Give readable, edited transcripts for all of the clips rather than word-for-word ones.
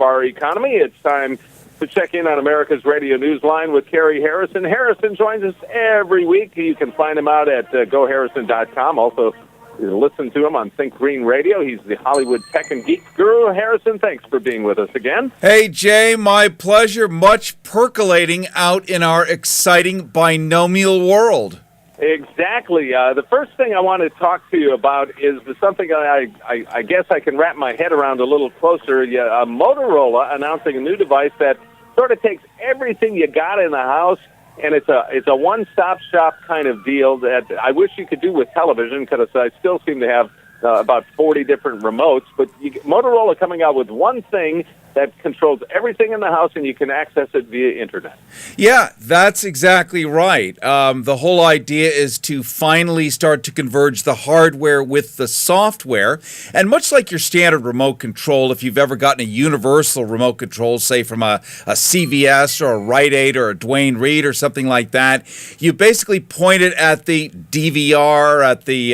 bar economy. It's time to check in on America's Radio Newsline with Kerry Harrison. Harrison joins us every week. You can find him out at goharrison.com. Also, you can listen to him on Think Green Radio. He's the Hollywood tech and geek guru. Harrison, thanks for being with us again. Hey, Jay, my pleasure. Much percolating out in our exciting binomial world. Exactly. The first thing I want to talk to you about is something I guess I can wrap my head around a little closer. Motorola announcing a new device that sort of takes everything you got in the house, and it's a one-stop shop kind of deal that I wish you could do with television, because I still seem to have about 40 different remotes. But Motorola coming out with one thing that controls everything in the house, and you can access it via internet. Yeah, that's exactly right. The whole idea is to finally start to converge the hardware with the software. And much like your standard remote control, if you've ever gotten a universal remote control, say from a CVS or a Rite Aid or a Duane Reade or something like that, you basically point it at the DVR, at the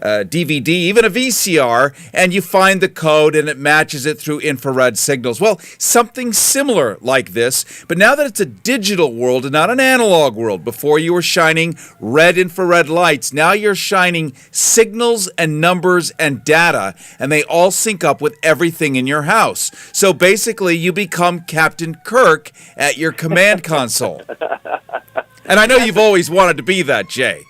DVD, even a VCR, and you find the code and it matches it through infrared signals. Well, something similar like this, but now that it's a digital world and not an analog world. Before you were shining red infrared lights, now you're shining signals and numbers and data, and they all sync up with everything in your house. So basically, you become Captain Kirk at your command console. And I know you've always wanted to be that, Jay.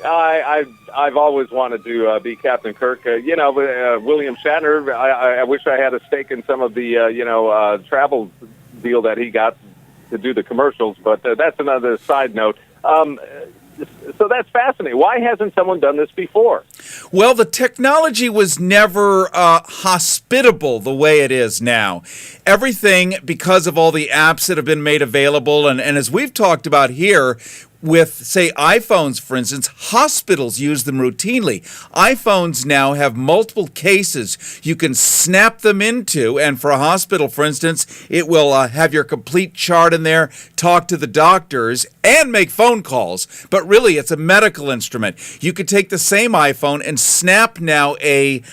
I've always wanted to be Captain Kirk. William Shatner, I wish I had a stake in some of the, travel deal that he got to do the commercials, but that's another side note. So that's fascinating. Why hasn't someone done this before? Well, the technology was never hospitable the way it is now. Everything, because of all the apps that have been made available, and as we've talked about here, with, say, iPhones, for instance, hospitals use them routinely. iPhones now have multiple cases you can snap them into, and for a hospital, for instance, it will have your complete chart in there, talk to the doctors, and make phone calls. But really, it's a medical instrument. You could take the same iPhone and snap now a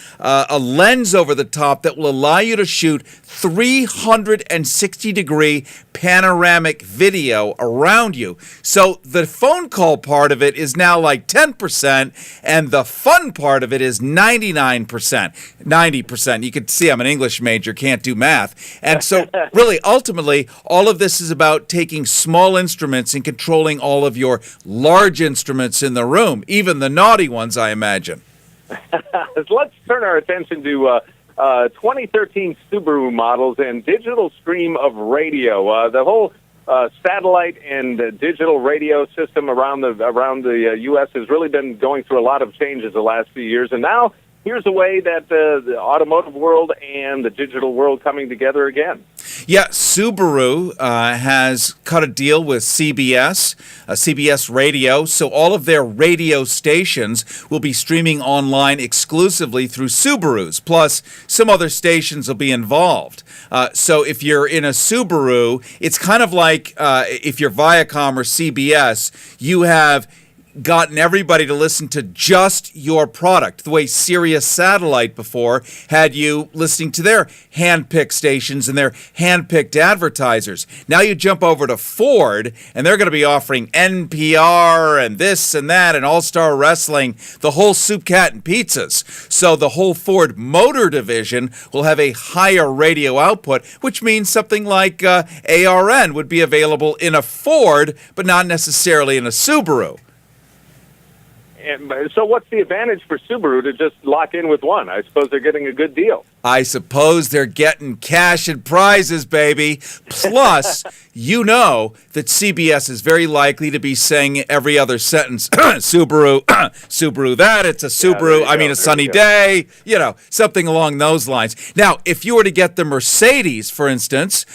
lens over the top that will allow you to shoot 360-degree panoramic video around you. So the phone call part of it is now like 10%, and the fun part of it is 99%, 90%. You can see I'm an English major, can't do math. And so really, ultimately, all of this is about taking small instruments and controlling all of your large instruments in the room, even the naughty ones, I imagine. Let's turn our attention to 2013 Subaru models and digital stream of radio. The whole satellite and digital radio system around the U.S. has really been going through a lot of changes the last few years, and now here's a way that the automotive world and the digital world coming together again. Yeah, Subaru has cut a deal with CBS Radio, so all of their radio stations will be streaming online exclusively through Subarus, plus some other stations will be involved. So if you're in a Subaru, it's kind of like if you're Viacom or CBS, you have gotten everybody to listen to just your product, the way Sirius Satellite before had you listening to their hand-picked stations and their hand-picked advertisers. Now you jump over to Ford, and they're going to be offering NPR and this and that and All-Star Wrestling, the whole soup, cat, and pizzas. So the whole Ford Motor division will have a higher radio output, which means something like ARN would be available in a Ford, but not necessarily in a Subaru. And so what's the advantage for Subaru to just lock in with one? I suppose they're getting a good deal. I suppose they're getting cash and prizes, baby. Plus, you know that CBS is very likely to be saying every other sentence, Subaru, Subaru that, it's a Subaru, I mean a sunny day, something along those lines. Now, if you were to get the Mercedes, for instance,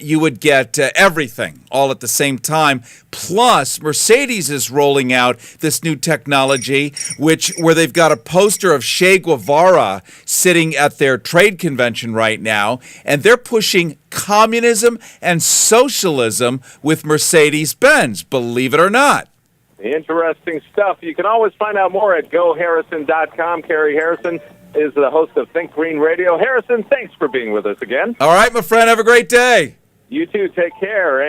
you would get everything all at the same time. Plus, Mercedes is rolling out this new technology, where they've got a poster of Che Guevara sitting at their trade convention right now, and they're pushing communism and socialism with Mercedes-Benz, believe it or not. Interesting stuff. You can always find out more at goharrison.com. Kerry Harrison, is the host of Think Green Radio. Harrison, thanks for being with us again. All right, my friend. Have a great day. You too. Take care.